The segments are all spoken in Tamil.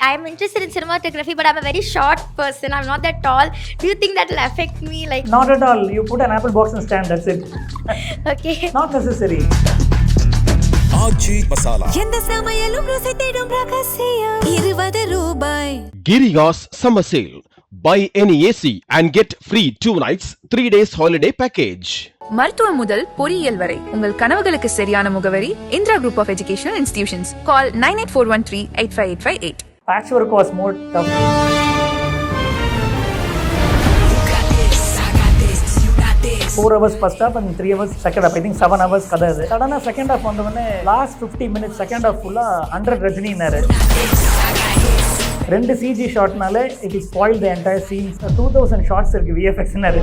I'm interested in cinematography, but I'm a very short person. I'm not that tall. Do you think that will affect me? Like, Not at all. You put an apple box and stand, that's it. okay. Not necessary. ஆச்சி மசாலா எந்த சமையலும் ருசி தேடும் ரகசியம் 20 ரூபாய். Giriga's summer sale. Buy any AC and get free 2 nights, 3 days holiday package. மருத்துவம் முதல் பொறியியல் வரை உங்கள் கனவுகளுக்கு சரியான முகவரி Indira group of educational institutions. Call 9841385858. Patchwork was more tough. 4 hours first half and 3 hours second half. I think 7 hours கதை அது. சடனாக செகண்ட் ஹாஃப் வந்தவொடனே லாஸ்ட் 50 minutes செகண்ட் ஹாஃப் ஃபுல்லாக 100 ரஜினின்னாரு. 2 CG ஷாட்னால it is spoil the entire scenes. 2000 shots இருக்கு விஎஃப்எக்ஸ்னாரு.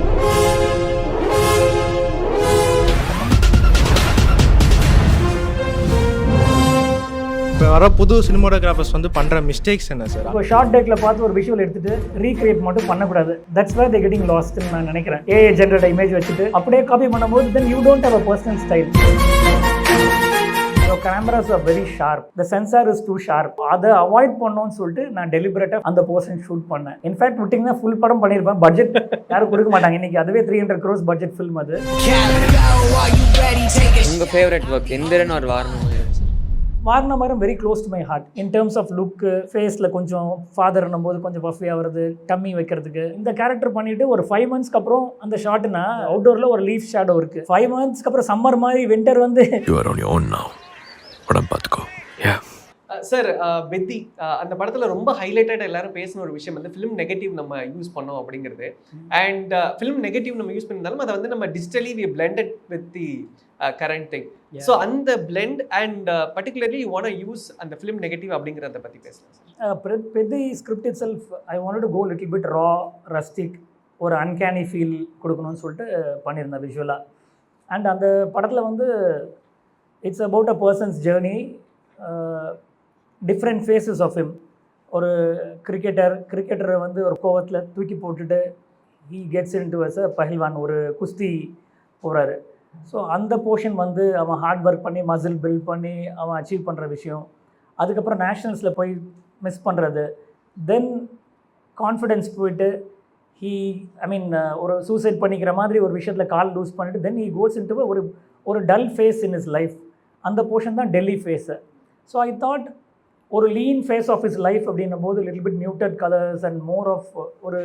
இப்போ வர புது சினிமாட்டோகிராஃபர்ஸ் வந்து பண்ணுற மிஸ்டேக்ஸ் என்ன சார்? இப்போ ஷார்ட் டேக்கில் பார்த்து ஒரு விஷுவல் எடுத்துட்டு ரீக்ரியேட் மட்டும் பண்ணக்கூடாது. தட்ஸ் வேர் தே கெட்டிங் லாஸ்ட்னு நான் நினைக்கிறேன். ஏஐ ஜென்ரேட் இமேஜ் வச்சுட்டு அப்படியே காப்பி பண்ணும்போது then you don't have a personal style. Your cameras are very sharp. The sensor is too sharp. அதை அவாய்ட் பண்ணணும்னு சொல்லிட்டு நான் டெலிபரேட்டாக அந்த போர்ஷன் ஷூட் பண்ணேன். இன்ஃபேக்ட் விட்டிங்கன்னா ஃபுல் படம் பண்ணியிருப்பேன். பட்ஜெட் யாரும் கொடுக்க மாட்டாங்க இன்னைக்கு. அதுவே 300 crores பட்ஜெட் ஃபில்ம் அது. உங்கள் ஃபேவரட் ஒர்க் எந்திரன் ஒரு வாரணமாரம் very close to my heart in terms of look. ஃபேஸில் கொஞ்சம் ஃபாதர்னும் போது கொஞ்சம் பஃபி ஆகிறது, டம்மி வைக்கிறதுக்கு. இந்த கேரக்டர் பண்ணிவிட்டு ஒரு 5 monthsக்கு அப்புறம் அந்த ஷார்ட்னா அவுட்டோரில் ஒரு லீஃப் ஷேடோ இருக்குது. 5 monthsக்கு அப்புறம் சம்மர் மாதிரி வின்டர் வந்து படம் பார்த்துக்கோ. சார் பெத்தி அந்த படத்தில் ரொம்ப ஹைலைட்டடாக எல்லாரும் பேசின ஒரு விஷயம் வந்து ஃபிலிம் நெகட்டிவ் நம்ம யூஸ் பண்ணோம் அப்படிங்கிறது. அண்ட் ஃபிலிம் நெகட்டிவ் நம்ம யூஸ் பண்ணியிருந்தாலும் அதை வந்து நம்ம digitally we blended with the current thing. So அந்த blend and particularly you want use அந்த ஃபிலிம் நெகட்டிவ் அப்படிங்கிறத பற்றி பேசலாம் சார். பெத்தி script itself I want to go little bit raw rustic, ஒரு அன்கேனி ஃபீல் கொடுக்கணும்னு சொல்லிட்டு பண்ணியிருந்தேன் விஷுவலாக. அண்ட் அந்த படத்தில் வந்து it's about a person's journey, different phases of him. ஒரு கிரிக்கெட்டரை வந்து ஒரு கோவத்தில் தூக்கி போட்டுட்டு he gets into as a pehlwan, ஒரு குஸ்தி போகிறாரு. ஸோ அந்த போர்ஷன் வந்து அவன் ஹார்ட் ஒர்க் பண்ணி மசில் பில்ட் பண்ணி அவன் அச்சீவ் பண்ணுற விஷயம். அதுக்கப்புறம் நேஷ்னல்ஸில் போய் மிஸ் பண்ணுறது, தென் கான்ஃபிடென்ஸ் போயிட்டு ஒரு சூசைட் பண்ணிக்கிற மாதிரி ஒரு விஷயத்தில் கால் லூஸ் பண்ணிவிட்டு then he goes into ஒரு dull phase in his life. அந்த போர்ஷன் தான் டெல்லி ஃபேஸு. ஸோ ஐ தாட் ஒரு lean phase of his life அப்படின்னும் போது little bit muted colours and more of ஒரு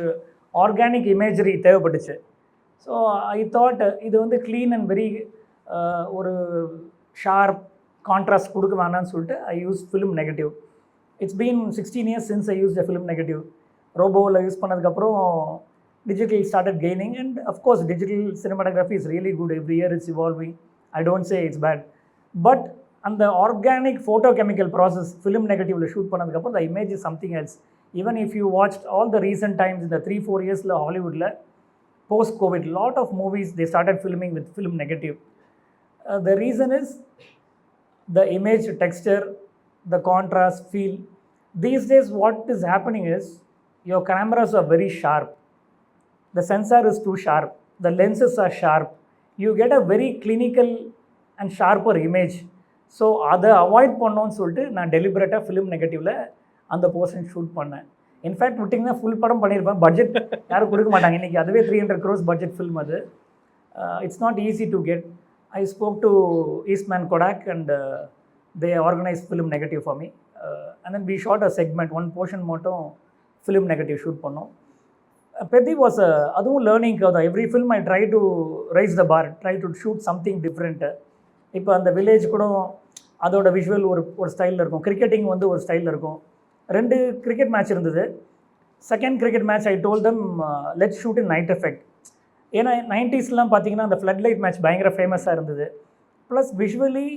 ஆர்கானிக் இமேஜரி தேவைப்பட்டுச்சு. ஸோ ஐ தாட் இது வந்து க்ளீன் அண்ட் வெரி ஒரு ஷார்ப் கான்ட்ராஸ்ட் கொடுக்க வேணான்னு சொல்லிட்டு I use film negative. It's been 16 years since I use the film negative. ரோபோவில் use பண்ணதுக்கப்புறம் digital started gaining, and of course digital cinematography is really good. Every year it's evolving. I don't say it's bad, but and the organic photochemical process film negative la shoot பண்ணதுக்கு அப்புறம் the image is something else. Even if you watched all the recent times in the 3-4 years la Hollywood la post covid lot of movies they started filming with film negative. The reason is the image texture, the contrast feel. These days what is happening is your cameras are very sharp. The sensor is too sharp, the lenses are sharp, you get a very clinical and sharper image. So அதை அவாய்ட் பண்ணோன்னு சொல்லிட்டு நான் டெலிபரேட்டாக ஃபிலிம் நெகட்டிவில் அந்த போர்ஷன் ஷூட் பண்ணேன். இன்ஃபேக்ட் விட்டிங்கன்னா ஃபுல் படம் பண்ணியிருப்பேன். பட்ஜெட் யாரும் கொடுக்க மாட்டாங்க இன்றைக்கி. அதுவே 300 crores பட்ஜெட் ஃபில்ம் அது. It's not easy to get. I spoke to Eastman Kodak and they organise film negative for me. And then we shot a segment, one portion மட்டும் ஃபிலிம் நெகட்டிவ் ஷூட் பண்ணோம். பெத்தி வாஸ் அதுவும் லேர்னிங் கர்வ் தான். Every film I try to raise the bar, try to shoot something different. இப்போ அந்த வில்லேஜ் கூட அதோட விஷுவல் ஒரு ஸ்டைலில் இருக்கும். கிரிக்கெட்டிங் வந்து ஒரு ஸ்டைலில் இருக்கும். 2 கிரிக்கெட் மேட்ச் இருந்தது. Second cricket match I told them let's shoot in night effect. ஏன்னா 90sலாம் பார்த்தீங்கன்னா அந்த ஃப்ளட் லைட் மேட்ச் பயங்கர ஃபேமஸாக இருந்தது. ப்ளஸ் விஷுவலி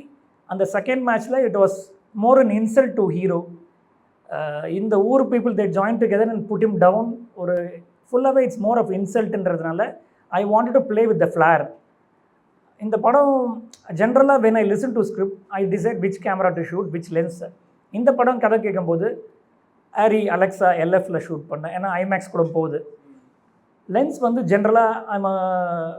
அந்த செகண்ட் மேட்ச்சில் it was more an insult to hero. இந்த ஊர் people they join together and put him down. ஒரு ஃபுல்லாகவே இட்ஸ் மோர் ஆஃப் இன்சல்ட்டுன்றதுனால I wanted to play with the flair. இந்த படம் ஜென்ரலாக when I listen to script I decide which camera to shoot, which lens. இந்த படம் கதை கேட்கும்போது ஆரி அலெக்ஸா எல்எஃப்ல ஷூட் பண்ணேன். ஏன்னா ஐமேக்ஸ் கூட போகுது. லென்ஸ் வந்து ஜென்ரலாக I'm a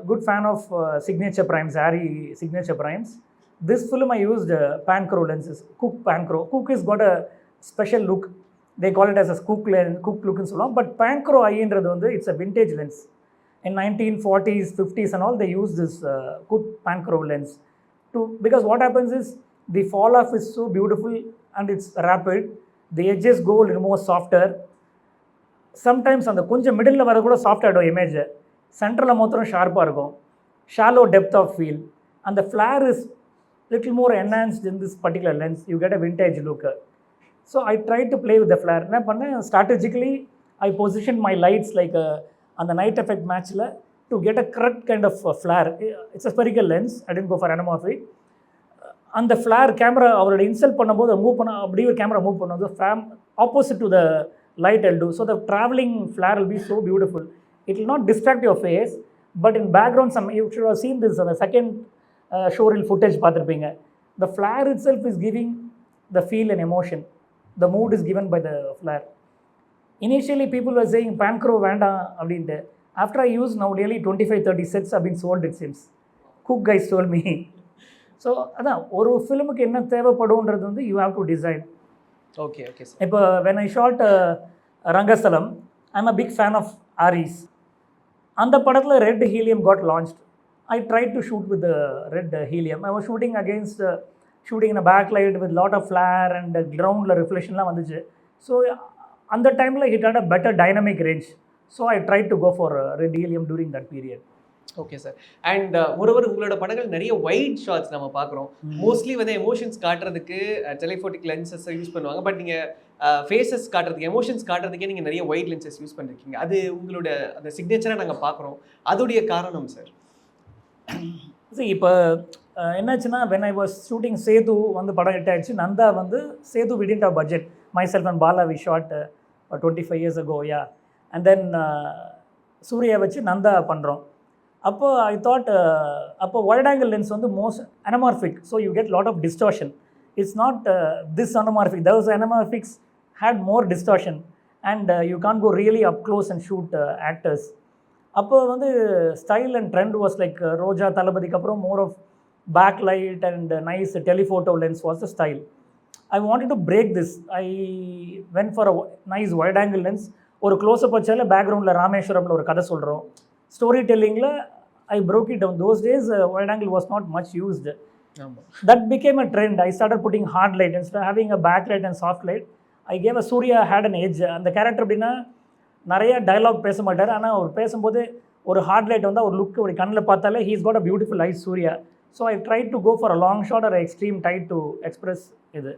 good fan of signature primes, Arri signature primes. This film I used Pancro lenses, Cook Pancro. Cook has got a special look. they call it as a cook lens, cook lookன்னு சொல்லுவாங்க. பட் பேங்க்ரோ ஐன்றது வந்து it's a vintage lens. In 1940s, 50s and all, they use this good pancro lens because what happens is the fall off is so beautiful and it's rapid. The edges go a little more softer. Sometimes அந்த கொஞ்சம் மிடில் வர கூட சாஃப்ட் ஆகிடும் இமேஜ். சென்டரில் மாத்திரம் ஷார்ப்பாக இருக்கும். Shallow depth of feel. And the flare is little more enhanced in this particular lens. You get a vintage look. So I tried to play with the flare. என்ன பண்ணேன், strategically I positioned my lights like அந்த நைட் எஃபெக்ட் மேட்ச்சில் to get a correct kind of flare. It's a spherical lens. I tend go for anamorphic. அந்த ஃப்ளேர் கேமரா அவரோட இன்சல்ட் பண்ணும்போது மூவ் பண்ண அப்படியே ஒரு கேமரா மூவ் பண்ணும்போது ஆப்போசிட் டு த லைட் எல் டூ. So the travelling flare will be so beautiful. It will not distract your face, but in background some you should have seen this. அந்த செகண்ட் ஷோரில் ஃபுட்டேஜ் பார்த்துருப்பீங்க. த flare itself is giving the feel and emotion. The mood is given by the flare. Initially, people were saying pancro வேண்டாம் அப்படின்ட்டு. After I used, now nearly 25-30 sets have been sold, it seems. Cook guys told me. So அதான் ஒரு ஃபிலிமுக்கு என்ன தேவைப்படும்ன்றது வந்து you have to design. Okay okay sir. இப்போ when I shot Rangasthalam, I'm a big fan of Aries. அந்த படத்தில் red helium got launched. I tried to shoot with the red helium. I was shooting against shooting in a backlight with lot of flare and groundல ரிஃப்ளெக்ஷன்லாம் வந்துச்சு. ஸோ அந்த டைமில் it had a better dynamic range. So I tried to go for red helium during that period. Okay sir. And ஒருவர் உங்களோட படங்கள் நிறைய வைட் ஷாட்ஸ் நம்ம பார்க்குறோம். மோஸ்ட்லி வந்து எமோஷன்ஸ் காட்டுறதுக்கு டெலிஃபோட்டிக் லென்சஸ் யூஸ் பண்ணுவாங்க. பட் நீங்கள் ஃபேஸஸ் காட்டுறதுக்கு, எமோஷன்ஸ் காட்டுறதுக்கே நீங்கள் நிறைய வைட் லென்சஸ் யூஸ் பண்ணிருக்கீங்க. அது உங்களோட அந்த சிக்னேச்சராக நாங்கள் பார்க்குறோம். அதோடைய காரணம் சார்? இப்போ என்னாச்சுன்னா, when I was shooting Setu வந்து படம் ஹிட் ஆயிடுச்சு. நந்தா வந்து Setu we didn't have budget. Myself and Bala we shot 25 years ago, yeah. And then Surya வச்சு நந்தா பண்ணுறோம். அப்போ ஐ தாட் அப்போ வைட் ஆங்கிள் லென்ஸ் வந்து most anamorphic, so you get lot of distortion. It's not this anamorphic. Those anamorphics had more distortion and you can't go really up close and shoot actors. அப்போ வந்து style and trend was like Roja தளபதிக்கு அப்புறம் more of backlight and nice telephoto lens was the style. I wanted to break this. I went for a nice wide angle lens. ஒரு க்ளோஸ்அப் வச்சால பேக்ரவுண்டில் ராமேஸ்வரமில் ஒரு கதை சொல்கிறோம். ஸ்டோரி டெல்லிங்கில் I broke it down. Those days wide angle was not much used. That became a trend. I started putting hard light instead of having a backlight and soft light. I gave a Surya had an edge. அந்த கேரக்டர் அப்படின்னா நிறைய டைலாக் பேச மாட்டார். ஆனால் அவர் பேசும்போது ஒரு ஹார்ட் லைட் வந்தால் ஒரு லுக் ஒரு கண்ணில் பார்த்தாலே he's got a beautiful eyes Suriya. So I try to go for a long shot or extreme tight to express இது.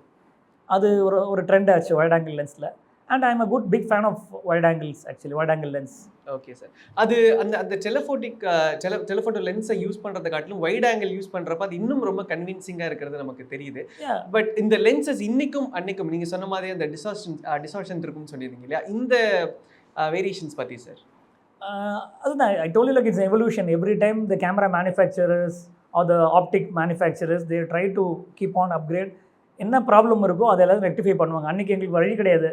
அது ஒரு ட்ரெண்ட் ஆச்சு வைட் ஆங்கிள் லென்ஸில். And I am a good big fan of wide angles, actually wide angle lens. Okay sir. அது அந்த டெலிஃபோட்டோ லென்ஸை யூஸ் பண்ணுறதை காட்டிலும் வைட் ஆங்கிள் யூஸ் பண்ணுறப்ப அது இன்னும் ரொம்ப கன்வின்சிங்காக இருக்கிறது நமக்கு தெரியுது. பட் இந்த லென்சஸ் இன்னைக்கும் அன்னைக்கும் நீங்கள் சொன்ன மாதிரி அந்த டிசார்ஷன் இருக்குன்னு சொல்லியிருந்தீங்க இல்லையா, இந்த வேரியேஷன்ஸ் பற்றி சார்? அதுதான் I told you like it's evolution. Every time the camera manufacturers R the optic manufacturers they try to keep on upgrade. என்ன ப்ராப்ளம் இருக்கோ அதை எல்லாரும் ரெக்டிஃபை பண்ணுவாங்க. அன்றைக்கி எங்களுக்கு வழி கிடையாது.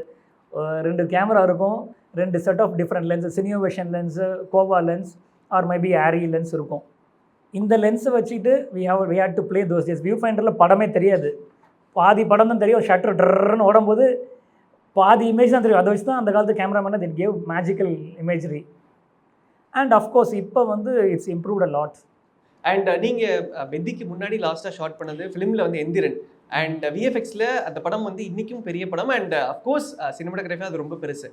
2 கேமரா இருக்கும், 2 set of different lens, Cineovision lens, Kowa lens or maybe Arri lens இருக்கும். இந்த லென்ஸை வச்சுட்டு we had to play those days. வியூ ஃபைண்டரில் படமே தெரியாது, பாதி படம் தான் தெரியும். ஷட்டர் ட்ரன்னு ஓடும்போது பாதி இமேஜ் தான் தெரியும். அதை வச்சு தான் அந்த காலத்து கேமராமேனை that gave magical imagery. And of course இப்போ வந்து it's improved a lot. And நீங்கள் பெத்திக்கு முன்னாடி லாஸ்ட்டாக ஷார்ட் பண்ணது ஃபிலிமில் வந்து எந்திரன். அண்ட் விஎஃப்எக்ஸில் அந்த படம் வந்து இன்றைக்கும் பெரிய படம். அண்ட் அஃப்கோர்ஸ் சினிமாட்டோகிராஃபி அது ரொம்ப பெருசு.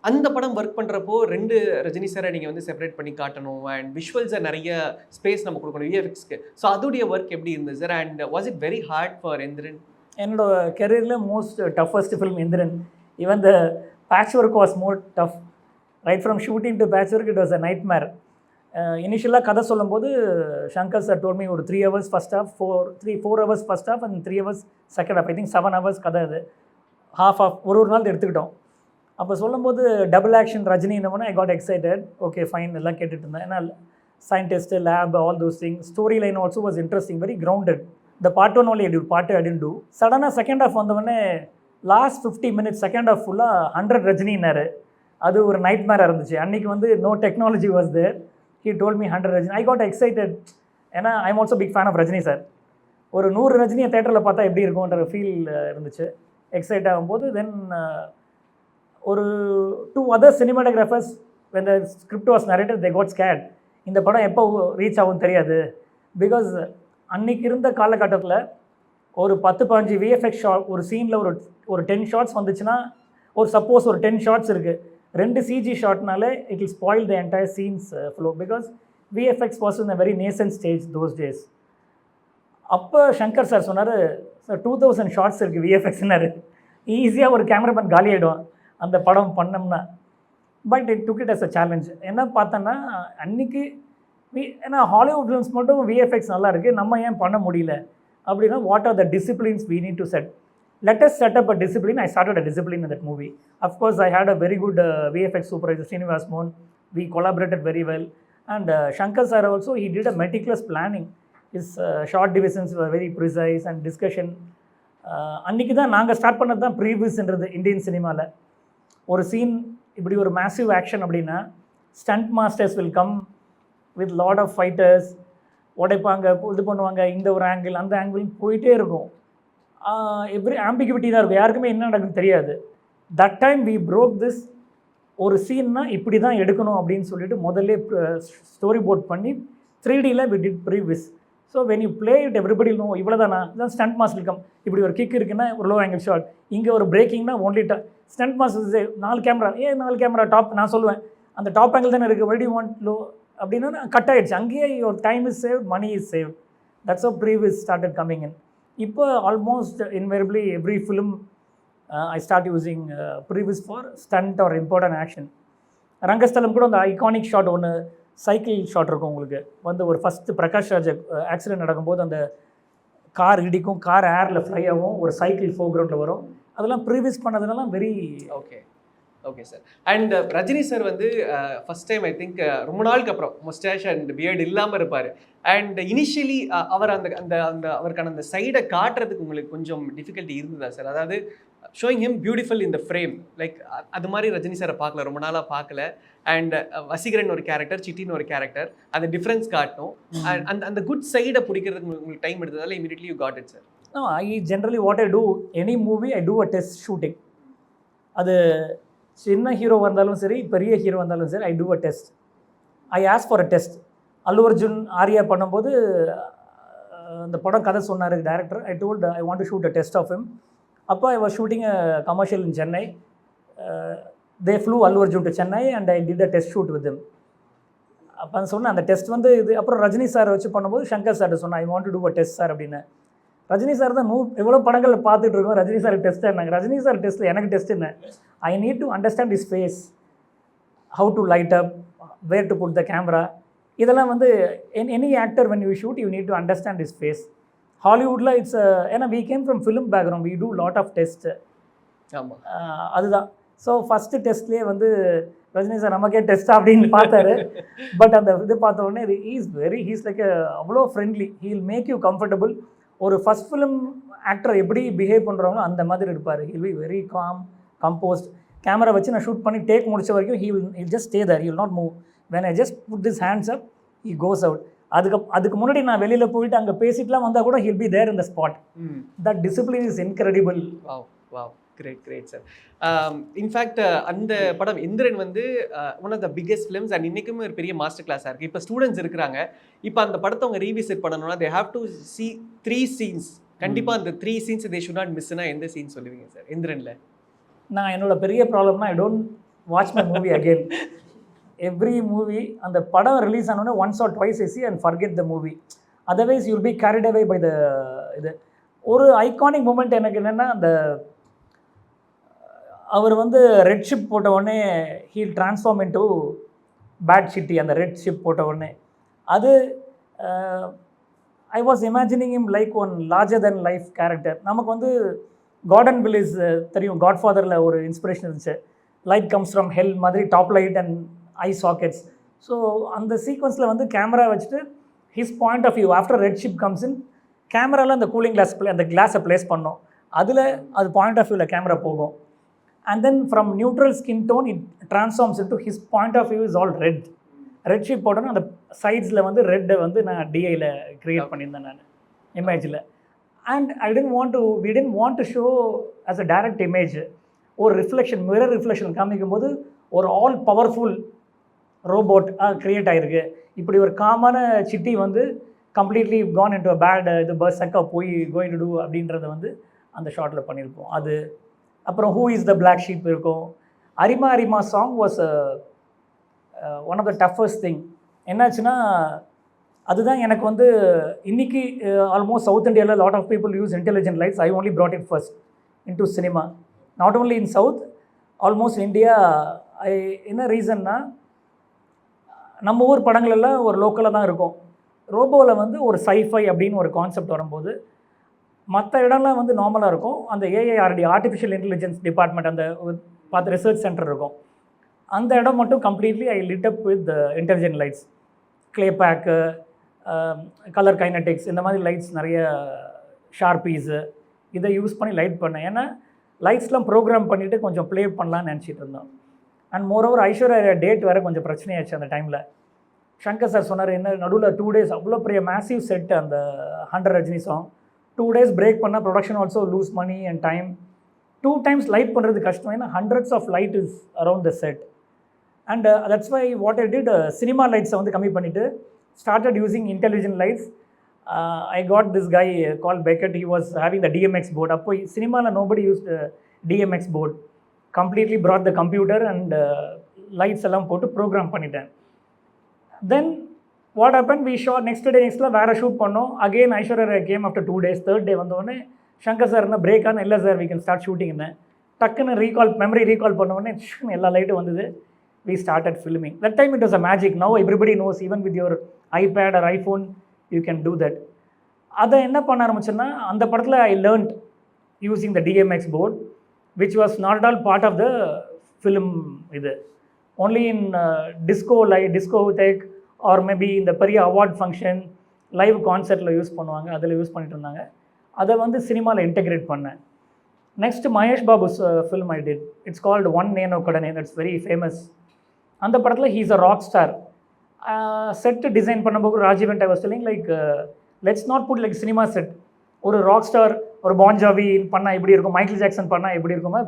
அந்த படம் ஒர்க் பண்ணுறப்போ 2 ரஜினி சாரை நீங்கள் வந்து செப்பரேட் பண்ணி காட்டணும் அண்ட் விஷுவல்ஸை நிறைய ஸ்பேஸ் நம்ம கொடுக்கணும் விஎஃப்எக்ஸ்க்கு. ஸோ அதோடைய ஒர்க் எப்படி இருந்தது sir? And was it very hard for Enthiran? என்னோட கெரியரில் most toughest film Enthiran. Even the patch work was more tough. Right from shooting to patch work it was a nightmare. இனிஷியலாக கதை சொல்லும்போது ஷங்கர் சார் டோல் மீ ஒரு 3 hours first half, 4 hours first half and 3 hours second half. I think 7 hours கதை. அது ஹாஃப் ஒரு நாள் எடுத்துக்கிட்டோம். அப்போ சொல்லும்போது டபுள் ஆக்ஷன் ரஜினின்னு I got excited. Okay fine எல்லாம் கேட்டுட்டு இருந்தேன். ஏன்னா scientist lab all those thing. Story line also was interesting, very grounded. இந்த part 1 only I did, part 2 I didn't do. சடனாக செகண்ட் ஹாஃப் வந்தவொடனே லாஸ்ட் 50 minutes செகண்ட் ஹாஃப் ஃபுல்லாக 100 ரஜினின்னாரு. அது ஒரு நைட் மேராக இருந்துச்சு. அன்றைக்கி வந்து no technology was there. He told me 100 Rajini. I got excited. ஏன்னா I am also big fan of Rajini sir. ஒரு 100 ரஜினியை தேட்டரில் பார்த்தா எப்படி இருக்கும்ன்ற ஃபீல் இருந்துச்சு. எக்ஸைட் ஆகும்போது தென் ஒரு 2 other cinematographers when the script was narrated they got scared. இந்த படம் எப்போ ரீச் ஆகும் தெரியாது. பிகாஸ் அன்னைக்கு இருந்த காலகட்டத்தில் ஒரு 10-15 விஎஃப்எக்ஸ் ஷாட் ஒரு சீனில் ஒரு 10 ஷாட்ஸ் வந்துச்சுன்னா ஒரு சப்போஸ் ஒரு 10 ஷாட்ஸ் இருக்குது, 2 சிஜி ஷாட்னாலே it will spoil the entire scenes flow because VFX was in a very nascent stage those days. அப்போ சங்கர் சார் சொன்னார், சார் 2000 ஷார்ட்ஸ் இருக்குது விஎஃப்எக்ஸ்னாரு, ஈஸியாக ஒரு கேமராமேன் காலி ஆகிடும் அந்த படம் பண்ணோம்னா. But it took it as a challenge. என்ன பார்த்தோன்னா அன்றைக்கி ஏன்னா ஹாலிவுட் ஃபிலிம்ஸ் மட்டும் விஎஃப்எக்ஸ் நல்லா இருக்குது, நம்ம ஏன் பண்ண முடியல அப்படின்னா what are the disciplines we need to set. Let us set up a discipline. I started a discipline in that movie. Of course, I had a very good VFX supervisor, Srinivas Mohan. We collaborated very well. And Shankar sir also, he did a meticulous planning. His short divisions were very precise and discussion. அன்றைக்கி தான் நாங்கள் ஸ்டார்ட் பண்ணது தான் ப்ரீவியூஸ்ன்றது இந்தியன் சினிமாவில். ஒரு சீன் இப்படி ஒரு மேசிவ் ஆக்ஷன் அப்படின்னா stunt masters will come with lot of fighters, உடைப்பாங்க, இது பண்ணுவாங்க, இந்த ஒரு ஆங்கிள் அந்த ஆங்கிள் போயிட்டே இருக்கும். எவ்ரி ஆம்பிகிவிட்டி தான் இருக்கும், யாருக்குமே என்ன நடக்குன்னு தெரியாது. That time we broke this. ஒரு சீன்னா இப்படி தான் எடுக்கணும் அப்படின்னு சொல்லிட்டு முதல்ல ஸ்டோரி போர்ட் பண்ணி 3Dயில் we did previews. So when you play it everybody know இவ்வளோதானா, இதான் ஸ்டண்ட் மாஸ்டர் கம். இப்படி ஒரு கிக் இருக்குன்னா ஒரு லோ ஆங்கிள் ஷாட், இங்கே ஒரு பிரேக்கிங்னா only stunt master 4 camera, 4 camera top. நான் சொல்லுவேன் அந்த டாப் ஆங்கிள் தானே இருக்குது, வெடி வாண்ட் லோ அப்படின்னா கட் ஆகிடுச்சு. அங்கேயே your time is save, money is save. That's a previews started coming in. இப்போ almost invariably every film I start using previews for stunt or important action. Rangasthalam கூட அந்த ஐகானிக் ஷாட் ஒன்று சைக்கிள் ஷாட் இருக்கும் உங்களுக்கு வந்து ஒரு ஃபஸ்ட்டு பிரகாஷ் ராஜ் ஆக்சிடென்ட் நடக்கும்போது அந்த கார் இடிக்கும், கார் ஏரில் ஃப்ளை ஆகும், ஒரு சைக்கிள் ஃபோர்க்ரவுண்டில் வரும். அதெல்லாம் ப்ரீவியூஸ் பண்ணதுனால very okay okay sir. And Rajini sir வந்து ஃபஸ்ட் டைம் ஐ திங்க் ரொம்ப நாளுக்கு அப்புறம் முஸ்டாஷ் அண்ட் பியர்டு இல்லாமல் இருப்பார். அண்ட் இனிஷியலி அவர் அந்த அந்த அந்த அவருக்கான அந்த சைடை காட்டுறதுக்கு உங்களுக்கு கொஞ்சம் டிஃபிகல்ட்டி இருந்ததா சார்? அதாவது ஷோயிங் ஹிம் பியூட்டிஃபுல் இந்த ஃப்ரேம், லைக் அது மாதிரி ரஜினி சாரை பார்க்கல, ரொம்ப நாளாக பார்க்கல. அண்ட் வசீகரன் ஒரு கேரக்டர், சிட்டின்னு ஒரு கேரக்டர், அந்த டிஃப்ரென்ஸ் காட்டணும். அந்த அந்த குட் சைடை பிடிக்கிறதுக்கு உங்களுக்கு டைம் எடுத்ததால immediately you got it sir. I generally what I do any movie I do a test shooting. அது சின்ன ஹீரோ வந்தாலும் சரி, பெரிய ஹீரோ வந்தாலும் சரி, I do a test. I ask for a test. Allu Arjun Arya பண்ணும்போது அந்த படம் கதை சொன்னார் director. I told I want to shoot a test of him. அப்போ I was shooting a commercial in Chennai. They flu Allu Arjun to Chennai and I did a test shoot with him. அப்போ சொன்னேன் அந்த டெஸ்ட் வந்து இது. அப்புறம் ரஜினி சார் வச்சு பண்ணும்போது சங்கர் சார்ட்ட சொன்னேன் I want to do a test sir அப்படின்னு. ரஜினி சார் தான் எவ்வளோ படங்கள் பார்த்துட்டு இருக்கோம், ரஜினி சார் டெஸ்ட்டாக இருந்தாங்க. ரஜினி சார் டெஸ்ட்டில் எனக்கு டெஸ்ட் என்ன, I need to understand is face, how to light up, where to put the camera. இதெல்லாம் வந்து any actor when you shoot you need to understand is face. ஹாலிவுட்டில் இட்ஸ் ஏன்னா we came from film background, we do lot of test. ஆமாம், அதுதான். ஸோ ஃபஸ்ட்டு டெஸ்ட்லேயே வந்து ரஜினி சார் நமக்கே டெஸ்ட்டா அப்படின்னு பார்த்தாரு. பட் அந்த இது பார்த்த உடனே ஹீஸ் லைக் அவ்வளோ friendly, he will make you comfortable. ஒரு ஃபஸ்ட் ஃபிலிம் ஆக்டர் எப்படி பிஹேவ் பண்ணுறாங்களோ அந்த மாதிரி இருப்பார். He'll be very calm, composed. Camera வச்சு நான் ஷூட் பண்ணி டேக் முடிச்ச வரைக்கும் he'll just stay there, he will not move. When I just put this hands up he goes out. அதுக்கு முன்னாடி நான் வெளியில் போயிட்டு அங்கே பேசிட்டுலாம் வந்தால் கூட he'll be there in the spot. That discipline is incredible. Wow wow, great great sir. In fact அந்த படம் எந்திரன் வந்து one of the biggest films and இன்றைக்குமே ஒரு பெரிய மாஸ்டர் கிளாஸாக இருக்குது. இப்போ ஸ்டூடெண்ட்ஸ் இருக்கிறாங்க, இப்போ அந்த படத்தை அவங்க ரீவிசிட் பண்ணணும்னா they have to see 3 scenes. கண்டிப்பாக அந்த 3 scenes தே ஷுட் நாட் மிஸ்னா எந்த சீன் சொல்லுவீங்க சார் எந்திரனில்? நான் என்னோட பெரிய ப்ராப்ளம்னா I don't watch my movie again. Every movie அந்த படம் ரிலீஸ் ஆனோடனே once or twice I see and forget the movie. Otherwise you will be carried away by the இது. ஒரு ஐகானிக் மூமெண்ட் எனக்கு என்னென்னா, அந்த அவர் வந்து ரெட் ஷிப் போட்ட உடனே he'll transform into bad Chitti. அந்த ரெட் ஷிப் போட்ட உடனே அது I was imagining him like one larger than life character. நமக்கு வந்து கார்டன் வில்லேஜ் தெரியும், காட்ஃபாதரில் ஒரு இன்ஸ்பிரேஷன் இருந்துச்சு. லைட் கம்ஸ் ஃப்ரம் ஹெல் மாதிரி, top light and eye sockets. So அந்த சீக்வன்ஸில் வந்து கேமரா வச்சுட்டு his point of view after red chip comes in, கேமராவில் அந்த கூலிங் கிளாஸ் அந்த கிளாஸை ப்ளேஸ் பண்ணோம். அதில் அது பாயிண்ட் ஆஃப் வியூவில் கேமரா போகும். And then from neutral skin tone it transforms into his point of view is all red. Red chip போட்டோன்னா அந்த சைட்ஸில் வந்து ரெட்டை வந்து நான் டிஐயில் க்ரியேட் பண்ணியிருந்தேன் நான் இமேஜில். And we didn't want to show as a direct image. ஒரு ரிஃப்ளெக்ஷன் மிரர் ரிஃப்ளெக்ஷன் காமிக்கும் போது ஒரு ஆல் பவர்ஃபுல் ரோபோட் க்ரியேட் ஆகிருக்கு. இப்படி ஒரு காமான சிட்டி வந்து completely gone into a bad இது பஸ் சக்கா போய் கோயிங் டு டூ அப்படின்றத வந்து அந்த ஷார்ட்டில் பண்ணியிருப்போம். அது அப்புறம் who is the black sheep இருக்கும். Arima Arima song was one of the toughest thing. என்னாச்சுன்னா அதுதான் எனக்கு வந்து இன்றைக்கி ஆல்மோஸ்ட் சவுத் இந்தியாவில் lot of people use intelligent lights. I only brought it first into cinema, not only in south, almost India. என்ன ரீசன்னா நம்ம ஊர் படங்கள் எல்லாம் ஒரு லோக்கலாக தான் இருக்கும். ரோபோவில் வந்து ஒரு சைஃபை அப்படின்னு ஒரு கான்செப்ட் வரும்போது மற்ற இடம்லாம் வந்து நார்மலாக இருக்கும். அந்த ஏஐஆர்டி ஆர்டிஃபிஷியல் இன்டெலிஜென்ஸ் டிபார்ட்மெண்ட் அந்த பார்த்து ரிசர்ச் சென்டர் இருக்கும். அந்த இடம் மட்டும் completely I lit up with intelligent lights, Clay Paky, Color Kinetics, இந்த மாதிரி லைட்ஸ் நிறைய ஷார்பீஸு இதை யூஸ் பண்ணி லைட் பண்ணேன். ஏன்னா லைட்ஸ்லாம் ப்ரோக்ராம் பண்ணிவிட்டு கொஞ்சம் ப்ளே பண்ணலான்னு நினச்சிட்டு இருந்தோம். அண்ட் மோரோவர் ஐஸ்வர்யா டேட் வேறு கொஞ்சம் பிரச்சனையாச்சு அந்த டைமில். சங்கர் சார் சொன்னார், என்ன நடுவில் 2 days அவ்வளோ பெரிய மேசிவ் செட் அந்த 100 ரஜினி சாங் 2 days பிரேக் பண்ணால் production also lose money and time. 2 times light பண்ணுறது கஷ்டம். ஏன்னா hundreds of light is around the set. And that's why what I did, cinema லைட்ஸை வந்து கம்மி பண்ணிவிட்டு started using intelligent lights. I got this guy called Beckett. He was having the DMX board. Appo cinema la nobody used DMX board. Completely brought the computer and lights எல்லாம் போட்டு ப்ரோக்ராம் பண்ணிட்டேன். Then what happen, we shot next day வேறு ஷூட் பண்ணோம். Again Aishwarya came after 2 days. 3rd day வந்தோடனே சங்கர் சார் என்ன பிரேக் ஆன, இல்லை சார் வி கேன் ஸ்டார்ட் ஷூட்டிங்னு டக்குன்னு மெமரி ரீகால் பண்ணோடனே எல்லா லைட்டும் வந்தது. We started filming. That time it was a magic. Now everybody knows, even with your iPad or iPhone, you can do that. அதை என்ன பண்ண ஆரம்பிச்சேன்னா அந்த படத்தில் I learned using the DMX board, which was not at all part of the film. இது only in disco tech or maybe இந்த பெரிய அவார்ட் ஃபங்க்ஷன் லைவ் கான்சர்ட்டில் யூஸ் பண்ணுவாங்க, அதில் யூஸ் பண்ணிட்டு இருந்தாங்க. அதை வந்து சினிமாவில் இன்டெகிரேட் பண்ணேன். Next Mahesh Babu's film I did. It's called one Nenokkadine. That's very famous. அந்த படத்தில் he's a rock star. Set design பண்ணும்போது Rajeevan I was telling like let's not put like cinema set. ஒரு ராக் ஸ்டார் ஒரு பான்ஜாவி பண்ணால் எப்படி இருக்கும், மைக்கேல் ஜாக்சன் பண்ணால் எப்படி இருக்குமா,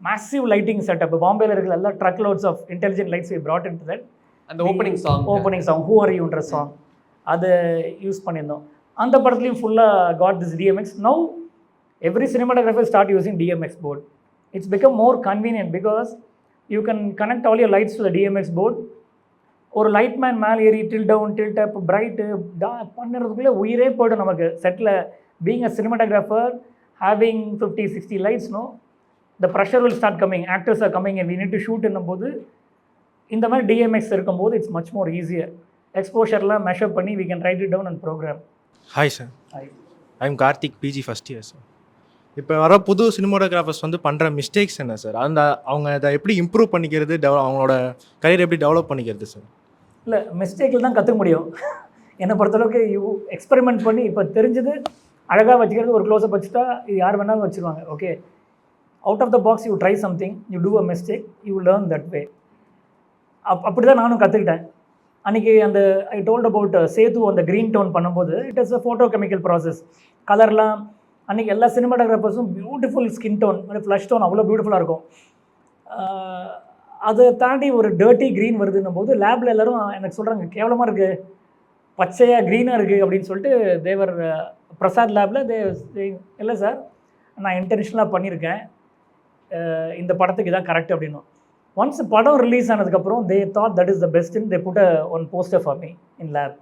மேசிவ் லைட்டிங் செட்டப். பாம்பேயில் இருக்கிற எல்லா truck loads of intelligent lights we brought into that. அந்த ஓப்பனிங் சாங் ஹூ ஆர் யூன்ற சாங் அதை யூஸ் பண்ணியிருந்தோம். அந்த படத்துலையும் ஃபுல்லாக got this DMX. Now every cinematographer start using DMX board. It's become more convenient because you can connect all your lights to the DMX board. ஒரு லைட் மேன் மேலே ஏறி tilt down tilt up bright பண்ணுறதுக்குள்ளே உயிரே போய்டும் நமக்கு செட்டில். Being a cinematographer having 50-60 lights, no the pressure will start coming, actors are coming and we need to shoot என்னும்போது இந்த மாதிரி DMX இருக்கும்போது இட்ஸ் மச் மோர் ஈஸியர். எக்ஸ்போஷர்லாம் மெஷர் பண்ணி we can write it down and program. Hi sir, I am Karthik, PG first year sir. இப்போ வர புது சினிமாட்டோகிராஃபர்ஸ் வந்து பண்ணுற மிஸ்டேக்ஸ் என்ன சார்? அவங்க அதை எப்படி இம்ப்ரூவ் பண்ணிக்கிறது, அவங்களோட கரியர் எப்படி டெவலப் பண்ணிக்கிறது சார்? இல்லை, மிஸ்டேக்கில் தான் கற்றுக்க முடியும். என்னை பொறுத்தளவுக்கு எக்ஸ்பெரிமெண்ட் பண்ணி இப்போ தெரிஞ்சது அழகாக வச்சுக்கிறது. ஒரு க்ளோஸ்அப் வச்சுட்டா இது யார் வேணாலும் வச்சுருவாங்க. Okay, out of the box you try something, you do a mistake, you learn that way. அப்படி தான் நானும் கற்றுக்கிட்டேன். அன்றைக்கி அந்த ஐ டோல்ட் அபவுட் சேது அந்த க்ரீன் டோன் பண்ணும்போது it is a photo chemical process. கலர்லாம் அன்றைக்கி எல்லா சினிமாட்டோகிராஃபர்ஸும் beautiful skin tone, flesh tone அவ்வளோ பியூட்டிஃபுல்லாக இருக்கும். அதை தாண்டி ஒரு டர்ட்டி க்ரீன் வருதுன்னும் போது லேபில் எல்லோரும் எனக்கு சொல்கிறாங்க, கேவலமாக இருக்குது, பச்சையாக க்ரீனாக இருக்குது அப்படின்னு சொல்லிட்டு. தேவர் பிரசாத் லேபில் இல்லை சார், நான் இன்டென்ஷனலாக பண்ணியிருக்கேன், இந்த படத்துக்கு இதான் கரெக்ட் அப்படின்னு. ஒன்ஸ் படம் ரிலீஸ் ஆனதுக்கப்புறம் they thought that is the best in they put one poster for me in lab.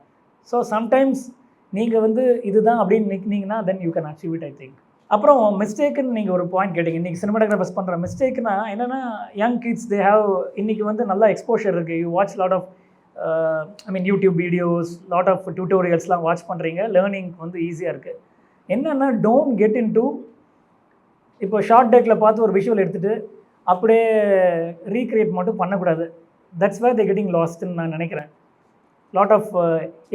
So sometimes நீங்கள் வந்து இதுதான் அப்படின்னு நிற்கினீங்கன்னா then you can achieve it, I think. அப்புறம் மிஸ்டேக்குன்னு நீங்கள் ஒரு பாயிண்ட் கேட்டிங்க. இன்றைக்கி சினிமாட்டோகிராஃபர்ஸ் பண்ணுற மிஸ்டேக்னா என்னென்னா, யங் கிட்ஸ் தே ஹாவ் இன்றைக்கி வந்து நல்லா எக்ஸ்போஷர் இருக்குது. You watch lot of YouTube videos, lot of டியூட்டோரியல்ஸ்லாம் வாட்ச் பண்ணுறீங்க. லேர்னிங் வந்து ஈஸியாக இருக்குது. என்னென்னா, டோன்ட் கெட் இன் டு இப்போ ஷார்ட் டேக்கில் பார்த்து ஒரு விஷுவல் எடுத்துகிட்டு அப்படியே ரீக்ரியேட் மட்டும் பண்ணக்கூடாது. தட்ஸ் வேர் தே கெட்டிங் லாஸ்ட்ன்னு நான் நினைக்கிறேன். Lot of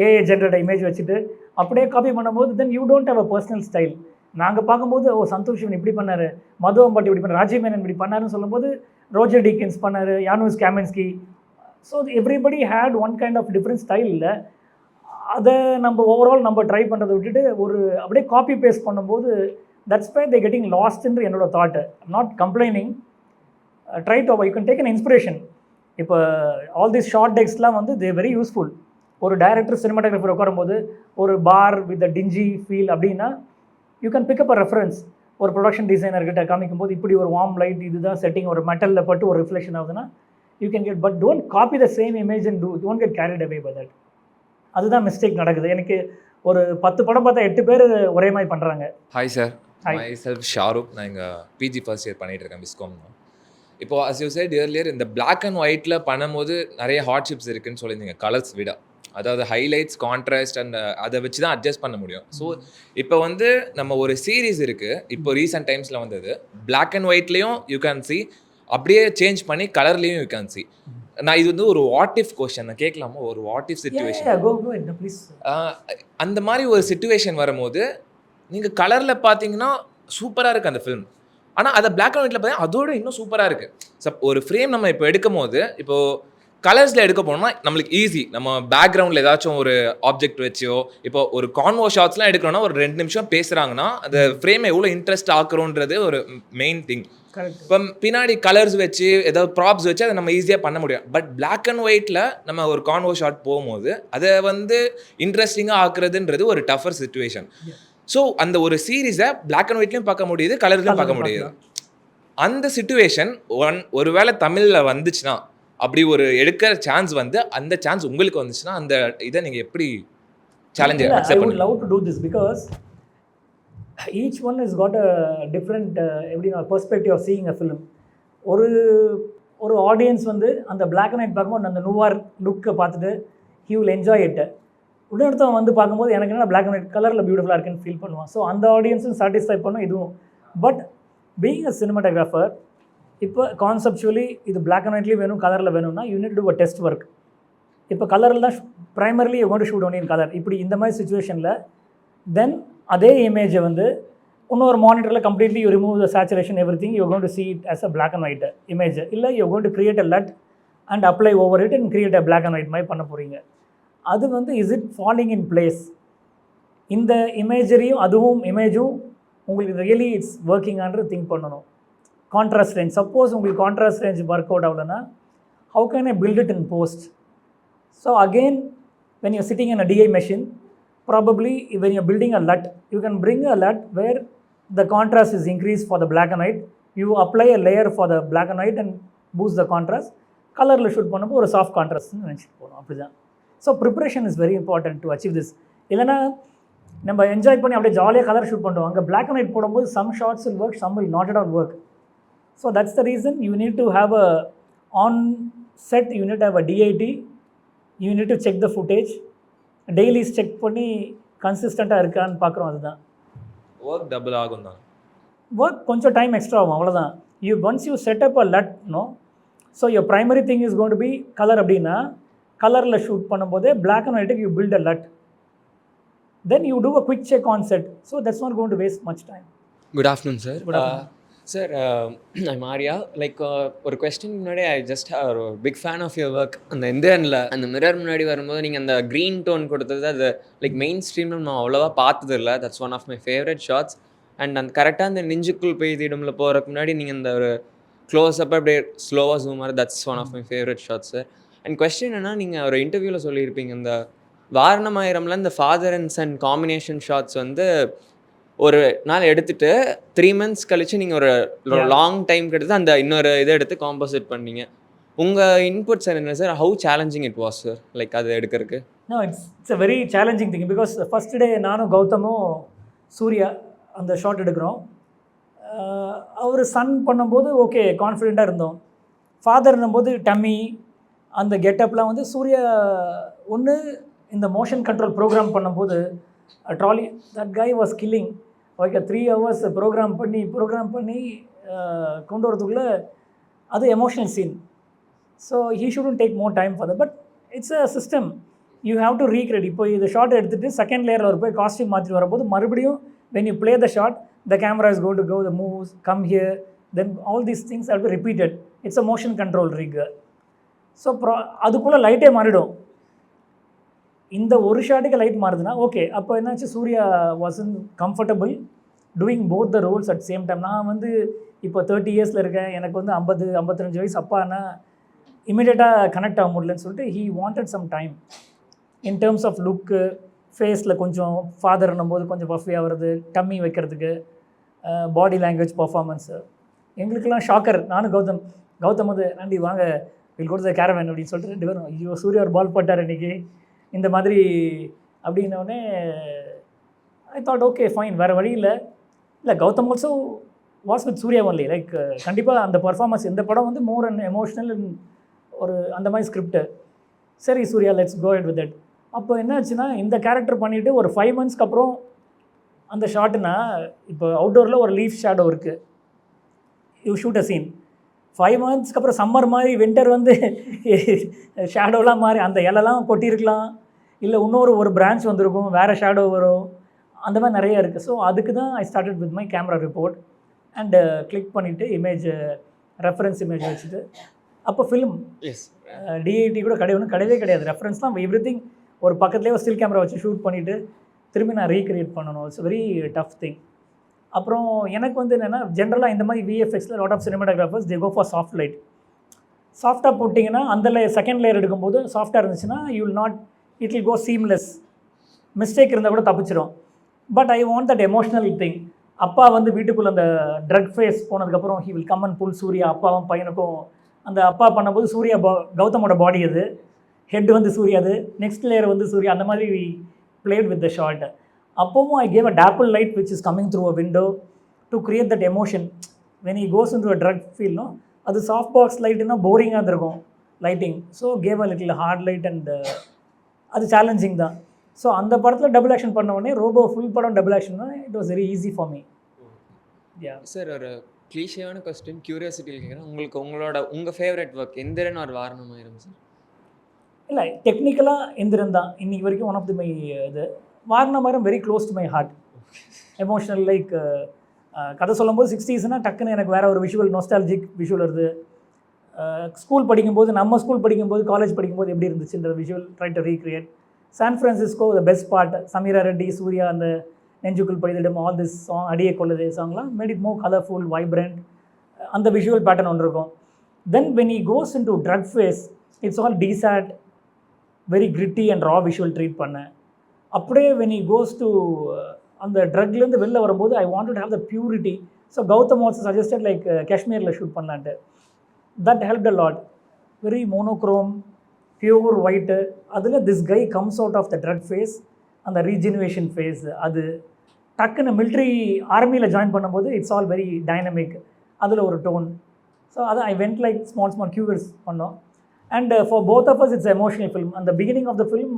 AI generate image வச்சுட்டு அப்படியே காப்பி பண்ணும்போது then you don't have a personal style. நாங்கள் பார்க்கும்போது சந்தோஷ் சிவன் இப்படி பண்ணார், மதுவம்பட்டி இப்படி பண்ணார், ராஜீவ் மேனன் இப்படி பண்ணாருன்னு சொல்லும்போது ரோஜர் டீக்கின்ஸ் பண்ணார், Janusz Kaminski. So everybody had one kind of different style. இல்லை, அதை நம்ம ஓவரால் நம்ம ட்ரை பண்ணுறதை விட்டுட்டு ஒரு அப்படியே காப்பி பேஸ்ட் பண்ணும்போது தட்ஸ் வை தே கெட்டிங் லாஸ்ட்ன்ற என்னோட thought. Not complaining, try to you can take an inspiration. இப்போ ஆல் தீஸ் ஷார்ட் டெக்ஸ்லாம் வந்து தே வெரி யூஸ்ஃபுல். ஒரு டைரக்டர் சினிமாட்டோகிராஃபர் உட்காரும்போது ஒரு bar with a tinge feel அப்படின்னா you can pick up a reference. ஒரு ப்ரொடக்ஷன் டிசைனர்கிட்ட காமிக்கும்போது இப்படி ஒரு வார்ம் லைட் இதுதான் செட்டிங், ஒரு மெட்டலில் பட்டு ஒரு ரிஃப்ளெக்ஷன் ஆகுதுன்னா you can get, but don't copy the same image and don't get carried away by that. அதுதான் மிஸ்டேக் நடக்குது. எனக்கு ஒரு 10 படம் பார்த்தா 8 பேர் ஒரே மாதிரி பண்ணுறாங்க. Hi sir, Hi. My self Shahrukh. நான் இங்கே பிஜி ஃபர்ஸ்ட் இயர் பண்ணிட்டு இருக்கேன் விஸ்காம். இப்போது அஸ் யூ செட் earlier இந்த பிளாக் அண்ட் ஒயிட்டில் பண்ணும்போது நிறைய ஹார்ட்ஷிப்ஸ் இருக்குன்னு சொல்லியிருந்தீங்க கலர்ஸ் விட. அதாவது ஹைலைட்ஸ், கான்ட்ராஸ்ட் அண்ட் அதை வச்சு தான் அட்ஜஸ்ட் பண்ண முடியும். ஸோ இப்போ வந்து நம்ம ஒரு சீரீஸ் இருக்குது, இப்போ ரீசெண்ட் டைம்ஸில் வந்தது பிளாக் அண்ட் ஒயிட்லேயும் யூ கேன் சி, அப்படியே சேஞ்ச் பண்ணி கலர்லேயும் யூ கேன் சி. நான் இது வந்து ஒரு வாட் இஃப் கொஸ்டின் நான் கேட்கலாமா? ஒரு வாட் இஃப் சிச்சுவேஷன், அந்த மாதிரி ஒரு சிச்சுவேஷன் வரும்போது நீங்கள் கலரில் பார்த்தீங்கன்னா சூப்பராக இருக்குது அந்த ஃபிலிம், ஆனால் அதை பிளாக் அண்ட் ஒயிட்டில் பார்த்தீங்கன்னா அதோட இன்னும் சூப்பராக இருக்குது. ஒரு ஃப்ரேம் நம்ம இப்போ எடுக்கும் போது, இப்போது கலர்ஸில் எடுக்க போனோம்னா நம்மளுக்கு ஈஸி, நம்ம பேக்ரவுண்டில் ஏதாச்சும் ஒரு ஆப்ஜெக்ட் வச்சோ, இப்போ ஒரு கான்வோ ஷாட்ஸ்லாம் எடுக்கணும்னா ஒரு 2 நிமிஷம் பேசுகிறாங்கன்னா அந்த ஃப்ரேமை எவ்வளோ இன்ட்ரெஸ்ட் ஆக்குறோன்றது ஒரு மெயின் திங். இப்போ பின்னாடி கலர்ஸ் வச்சு ஏதாவது ப்ராப்ஸ் வச்சு அதை நம்ம ஈஸியாக பண்ண முடியும். பட் பிளாக் அண்ட் ஒயிட்டில் நம்ம ஒரு கான்வோ ஷாட் போகும்போது அதை வந்து இன்ட்ரெஸ்டிங்காக ஆக்குறதுன்றது ஒரு டஃபர் சிச்சுவேஷன். ஸோ அந்த ஒரு சீரீஸை பிளாக் அண்ட் ஒயிட்லையும் பார்க்க முடியுது, கலர்லையும் பார்க்க முடியுது. அந்த சிச்சுவேஷன் ஒருவேளை தமிழில் வந்துச்சுன்னா, அப்படி ஒரு எடுக்கிற சான்ஸ் வந்து அந்த சான்ஸ் உங்களுக்கு வந்துச்சுன்னா அந்த இதை நீங்கள் எப்படி சேலஞ்ச் அக்செப்ட் பண்ணுவீங்க? I would love to do this because each one has got a different எப்படின்னா perspective of seeing a film. ஒரு ஆடியன்ஸ் வந்து அந்த பிளாக் அண்ட் ஒயிட் பார்க்கும்போது அந்த நூவார் லுக்கை பார்த்துட்டு ஹி வில் என்ஜாய் இட். இன்னொருத்தவன் வந்து பார்க்கும்போது எனக்கு என்ன பிளாக் அண்ட் ஒயிட் கலரில் பியூட்டிஃபுல்லாக இருக்குன்னு ஃபீல் பண்ணுவான். ஸோ அந்த ஆடியன்ஸும் சாட்டிஸ்ஃபை பண்ணும் இதுவும். பட் பீயிங் அ சினிமாட்டோகிராஃபர், இப்போ கான்செப்சுவலி இது பிளாக் அண்ட் ஒயிட்லேயும் வேணும், கலரில் வேணும்னா you need to do a test work. இப்போ கலரில் தான் primarily you going to shoot only in colour. இப்படி இந்த மாதிரி சுச்சுவேஷனில் தென் அதே இமேஜை வந்து இன்னொரு மானிட்டரில் completely you remove the saturation every thing, you going to see it as a black and white image. இல்லை you going to create a LUT and apply over it and create a black and white மாதிரி பண்ண போகிறீங்க. அது வந்து is it falling in place? இந்த இமேஜரியும் அதுவும் இமேஜும் உங்களுக்கு ரியலி இட்ஸ் ஒர்க்கிங் ஆன்று திங்க் பண்ணணும். கான்ட்ராஸ்ட் ரேஞ்ச், சப்போஸ் உங்களுக்கு கான்ட்ராஸ்ட் ரேஞ்ச் ஒர்க் அவுட் ஆகலைன்னா how can I build it in post? So again when you're sitting in a DI machine, probably when you're building a LUT, you can bring a LUT where the contrast is increased for the black and white. You apply a layer for the black and white and boost the contrast. கலரில் ஷூட் பண்ணும்போது ஒரு சாஃப்ட் கான்ட்ராஸ்ட்னு நினச்சிட்டு போகணும். அப்படி தான். So preparation is very important to achieve this. இல்லைனா நம்ம என்ஜாய் பண்ணி அப்படியே ஜாலியாக கலர் ஷூட் பண்ணுவோம். அங்கே பிளாக் அண்ட் ஒயிட் போடும்போது some shots will work, some will not at all work. So that's the reason you need to have a on set, you need have a DIT, you need to check the footage, dailies check பண்ணி கன்சிஸ்டண்ட்டாக இருக்கான்னு பார்க்குறோம். அதுதான் ஒர்க் டபுள் ஆகும் தான். ஒர்க் கொஞ்சம் டைம் எக்ஸ்ட்ரா ஆகும், அவ்வளோதான். Once you set up a LUT, no, so your primary thing is going to be colour. அப்படின்னா கலரில் ஷூட் பண்ணும்போது பிளாக் அண்ட் ஒயிட்டுக்கு you build a LUT, then you do a quick check on set. So that's not going to waste much time. Good afternoon sir. Good afternoon. Sir, I'm Arya. Like ஒரு கொஸ்டின் முன்னாடி ஐ ஜஸ்ட் ஒரு big fan of your work. அந்த எந்திரனில் அந்த மிரர் முன்னாடி வரும்போது நீங்கள் அந்த க்ரீன் டோன் கொடுத்தது, அது லைக் மெயின் ஸ்ட்ரீமில் நான் அவ்வளோவா பார்த்தது இல்லை. That's one of my favourite shots. And அந்த கரெக்டாக அந்த நெஞ்சுக்குள் பெய்திடும்ல போகிறதுக்கு முன்னாடி நீங்கள் இந்த ஒரு க்ளோஸ்அப் அப்படியே ஸ்லோவாக ஜூம் ஆகிற, that's one of my favourite shots sir. And question என்னன்னா, நீங்கள் ஒரு இன்டர்வியூவில் சொல்லியிருப்பீங்க இந்த வாரணமாயிரமில் இந்த father and son combination shots வந்து ஒரு நாள் எடுத்துகிட்டு 3 months கழிச்சு நீங்கள் ஒரு லாங் டைம் எடுத்து அந்த இன்னொரு இதை எடுத்து காம்போசிட் பண்ணீங்க. உங்கள் இன்புட் சார் என்ன sir? How challenging it was sir, like அது எடுக்கிறதுக்கு? No, it's a very challenging thing. Because first day நானும் கௌதமும் சூர்யா அந்த ஷாட் எடுக்கிறோம். அவர் சன் பண்ணும்போது ஓகே கான்ஃபிடெண்ட்டாக இருந்தோம். ஃபாதர்னும் போது டம்மி அந்த கெட்டப்லாம் வந்து சூர்யா ஒன்று இந்த மோஷன் கண்ட்ரோல் ப்ரோக்ராம் பண்ணும்போது trolley that guy was killing. Okay 3 hours program பண்ணி கொண்டு வரதுக்குள்ளே அது emotional scene. So he shouldn't take more time for that. But it's a system, you have to recreate. இப்போ இது ஷார்ட் எடுத்துகிட்டு செகண்ட் லேயரில் ஒரு போய் காஸ்டியூம் மாற்றி வரும்போது மறுபடியும் when you play the shot, the camera is going to go, the moves come here, then all these things have to be repeated. It's a motion control rig. So அதுக்குள்ளே லைட்டே மாறிடும். இந்த ஒரு ஷாட்டுக்கு லைட் மாறுதுன்னா ஓகே, அப்போ என்னாச்சு, Suriya wasn't comfortable doing both the roles at same time. நான் வந்து இப்போ 30 இயர்ஸில் இருக்கேன், எனக்கு வந்து 55 வயசு அப்பானா இமீடியட்டாக கனெக்ட் ஆக முடியலன்னு சொல்லிட்டு he wanted some time in terms of look, ஃபேஸில் கொஞ்சம் ஃபாதர்னும் போது கொஞ்சம் பஃபி ஆகிறது, டம்மி வைக்கிறதுக்கு, பாடி லாங்குவேஜ் பர்ஃபார்மன்ஸு. எங்களுக்கெல்லாம் ஷாக்கர். நானும் கௌதம் வந்து ஆண்டி வாங்க வில் கொடுத்த கேரவன் அப்படின்னு சொல்லிட்டு 2 பேரும் ஐயோ சூர்யா ஒரு பால் போட்டார் இன்றைக்கி இந்த மாதிரி அப்படின்னோடனே ஐ தாட் ஓகே ஃபைன், வேறு வழி இல்லை. Gautham also was with Suriya only. Like கண்டிப்பாக அந்த பர்ஃபார்மன்ஸ் இந்த படம் வந்து மோர் அண்ட் எமோஷ்னல் ஒரு அந்த மாதிரி ஸ்கிரிப்டு. சரி Suriya let's go it with it. அப்போ என்ன ஆச்சுன்னா இந்த கேரக்டர் பண்ணிவிட்டு ஒரு 5 monthsக்கு அப்புறம் அந்த ஷாட்டுனா இப்போ அவுட்டோரில் ஒரு லீஃப் ஷேடோ இருக்குது, யூ ஷூட் அ சீன். 5 monthsக்கு அப்புறம் சம்மர் மாதிரி வின்டர் வந்து ஷேடோலாம் மாறி அந்த இலெல்லாம் கொட்டியிருக்கலாம், இல்லை ஒரு பிரான்ச் வந்திருக்கும், வேறு ஷேடோ வரும், அந்த மாதிரி நிறைய இருக்குது. ஸோ அதுக்கு தான் I started with my camera report and click பண்ணிவிட்டு இமேஜ் ரெஃபரன்ஸ் இமேஜ் வச்சுட்டு அப்போ ஃபிலிம் டிஐடி கூட கிடையவே கிடையாது. ரெஃபரன்ஸ்லாம் எவ்ரிதிங் ஒரு பக்கத்துலேயே ஒரு ஸ்டில் கேமரா வச்சு ஷூட் பண்ணிவிட்டு திரும்பி நான் ரீக்ரியேட் பண்ணணும். It's very tough thing. அப்புறம் எனக்கு வந்து என்னென்னா ஜென்ரலாக இந்த மாதிரி விஎஃப்எக்ஸில் lot of cinematographers they go for soft light. சாஃப்டாக போட்டிங்கன்னா அந்த செகண்ட் லேயர் எடுக்கும்போது சாஃப்டாக இருந்துச்சுன்னா you will not, it will go seamless. Mistake இருந்தால் கூட தப்பிச்சிடும். But I want that emotional thing. அப்பா வந்து வீட்டுக்குள்ளே அந்த ட்ரக் ஃபேஸ் போனதுக்கப்புறம் he will come and pull Suriya. அப்பாவும் பையனுக்கும் அந்த அப்பா பண்ணும்போது சூர்யா கௌதமோட பாடி அது, ஹெட் வந்து சூர்யா, அது நெக்ஸ்ட் லேயர் வந்து சூர்யா, அந்த மாதிரி we played with the shot. அப்போவும் I gave a table light which is coming through a window to create that emotion. When he goes into a drug ஃபீல்னோ அது சாஃப்ட் பாக்ஸ் லைட்டுன்னா போரிங்காக இருந்திருக்கும் lighting. So gave a little hard light and அது சேலஞ்சிங் தான். ஸோ அந்த படத்தில் டபுள் ஆக்ஷன் பண்ண உடனே ரோபோ ஃபுல் படம் டபுள் ஆக்ஷன் தான். It was very easy for me. Sir ஒரு கிளீஷியான கொஸ்டின் கியூரியாசிட்டியில் கேட்குறேன். உங்கள் ஃபேவரட் ஒர்க் எந்திரன் ஒரு வாரணமாயிரம் சார்? இல்லை டெக்னிக்கலாக எந்திரன் தான் இன்றைக்கி வரைக்கும் ஒன் ஆஃப் தி மை இது. Vaaranam Aayiram very close to my heart. Emotional like கதை சொல்லும்போது 60s டக்குன்னு எனக்கு வேறு ஒரு விஷுவல் நோஸ்டாலஜிக் விஷுவல் வருது. ஸ்கூல் படிக்கும்போது நம்ம ஸ்கூல் படிக்கும்போது காலேஜ் படிக்கும்போது எப்படி இருந்துச்சுன்ற visual try to recreate. San Francisco the best part, Sameera Reddy, Suriya, அந்த நெஞ்சுக்குள் பைதிடம், ஆல் திஸ் சாங், அடியே கொள்ளதே சாங்லாம் made it more colourful vibrant. அந்த விஷுவல் பேட்டர்ன் ஒன்று இருக்கும். Then when he goes into drug face it's all desat, very gritty and raw visual treat பண்ணேன். அப்படியே வென் ஹி கோஸ் டு அந்த ட்ரக்லேருந்து வெளில வரும்போது I want to have the purity. So Gautham also suggested like காஷ்மீரில் ஷூட் பண்ணலான்ட்டு. That helped a lot. Very monochrome, pure white. அதில் this guy comes out of the drug phase, அந்த ரீஜெனுவேஷன் ஃபேஸ். அது டக்குன்னு மிலிட்ரி ஆர்மியில் ஜாயின் பண்ணும்போது இட்ஸ் ஆல் வெரி டைனமிக். அதில் ஒரு டோன். ஸோ அது I went like small curves பண்ணோம். And for both of us it's emotional film. அந்த beginning of the film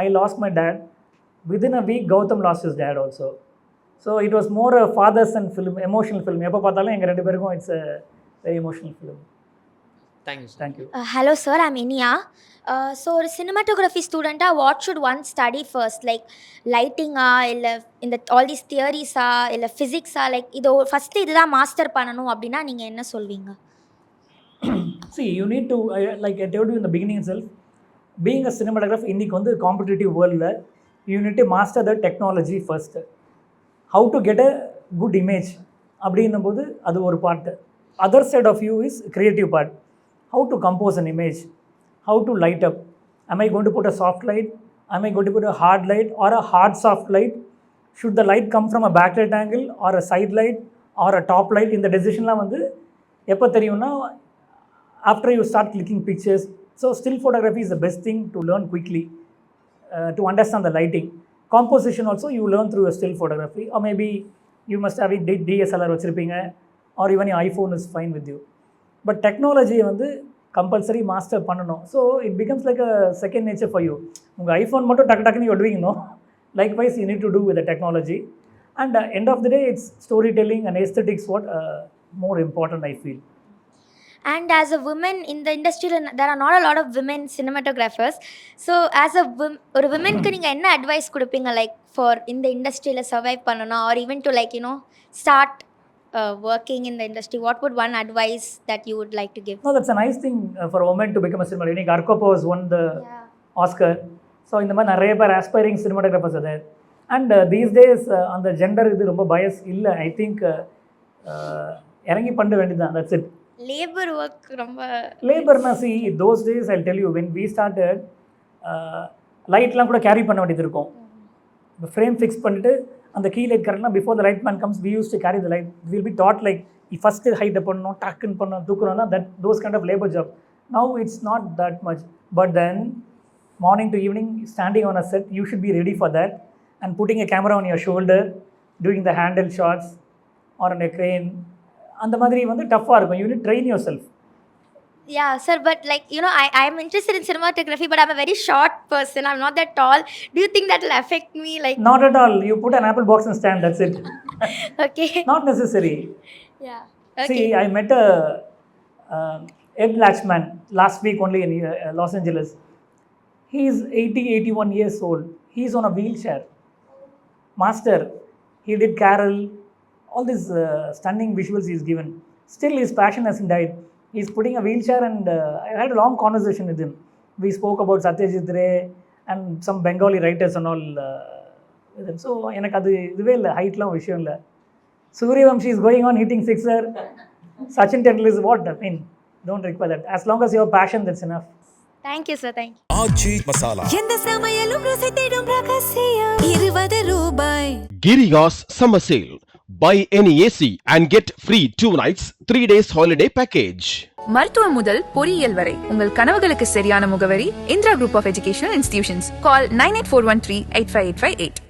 I lost my dad. Within a week Gautham lost his dad also. So it was more a fathers and film, emotional film. எப்போ பார்த்தாலும் எங்கள் 2 பேருக்கும் it's a very emotional film. Thank you. Hello sir, I'm Iniyaa. So ஒரு cinematography student-ஆ what should one study first? Like lighting-ஆ இல்லை இந்த all these theories-ஆ இல்லை physics-ஆ? லைக் இது ஃபஸ்ட்டு இதுதான் மாஸ்டர் பண்ணணும் அப்படின்னா நீங்கள் என்ன சொல்வீங்க? See, you need to, like I told you in the beginning itself, being a cinematographer இன்னைக்கு வந்து காம்படிட்டிவ் வேர்ல்டில் you need to master the technology first. How to get a good image அப்படின்னும் போது அது ஒரு part. Other side of you is creative part. How to compose an image, how to light up. Am I going to put a soft light? Am I going to put a hard light or a hard soft light? Should the light come from a backlight angle or a side light or a top light? இந்த டெசிஷன்லாம் வந்து எப்போ தெரியும்னா after you start clicking pictures. So still photography is the best thing to learn quickly, to understand the lighting. Composition also you learn through a still photography, or maybe you must have a DSLR வச்சிருப்பீங்க, or even your iPhone is fine with you. But technology வந்து கம்பல்சரி மாஸ்டர் பண்ணணும். So it becomes like a second nature for you. உங்கள் ஐஃபோன் மட்டும் டக்குன்னு you doing no, likewise you need to do with the technology. And end of the day it's story telling and aesthetics what more important I feel. And as a woman in the industry, there are not a lot of women cinematographers. So as a ஒரு womenக்கு நீங்கள் என்ன அட்வைஸ் கொடுப்பீங்க, லைக் ஃபார் இந்த இண்டஸ்ட்ரியில் சர்வைவ் பண்ணணும், or even to like start working in the industry? What would one advice that you would like to give? No, that's a nice thing for a woman to become a cinematographer. Like Arkopa has won the Oscar. So இந்த மாதிரி நிறைய பேர் aspiring cinematographers are there. And these days அந்த ஜெண்டர் இது ரொம்ப பயஸ் இல்லை. ஐ திங்க் இறங்கி பண்ண வேண்டியதுதான், தட்ஸ் இட். லேபர் ஒர்க் ரொம்ப லேபர்னா see those days I tell you when we started லைட்லாம் கூட கேரி பண்ண வேண்டியது இருக்கும். இப்போ ஃப்ரேம் ஃபிக்ஸ் பண்ணிட்டு அந்த கீ லைட் கரெக்டாக before the light man comes we use to carry the light will be that like first ஹைட்டை பண்ணணும், டக்குன்னு பண்ணணும், தூக்கணும்னா that those kind of labour job. Now it's not that much, but then morning to evening standing on a set you should be ready for that and putting a camera on your shoulder doing the handle shots or on a crane. அந்த மாதிரி வந்து டஃப்பாக இருக்கும். You need train your self. Yeah, sir, but like, you know, I'm interested in cinematography, but I'm a very short person. I'm not that tall. Do you think that will affect me? Like, Not at all. You put an apple box and stand, that's it. okay. Not necessary. Yeah. Okay. See, I met a Ed Latchman last week only in Los Angeles. He is 81 years old. He is on a wheelchair. Master. He did Carol. All these stunning visuals he is given. Still, his passion hasn't died. He is putting a wheelchair and I had a long conversation with him. We spoke about Satyajit Ray and some Bengali writers and all with him. So, எனக்கு அது இதுவே இல்லை, ஹைட்லாம் விஷயம் இல்லை. Suryavanshi is going on hitting sixer. Sachin Tendulkar is what? I mean, don't require that. As long as you have passion, that's enough. Thank you, sir. Thank you. ஆச்சி மசாலா. எந்த சமையலும் ருசி தேடும் ரகசியம் ₹20. Giriya's summer sale. Buy any AC and get free 2 nights, 3 days holiday package. மருத்துவம் முதல் பொறியியல் வரை உங்கள் கனவுகளுக்கு சரியான முகவரி Indira group of educational institutions. Call 9841385858.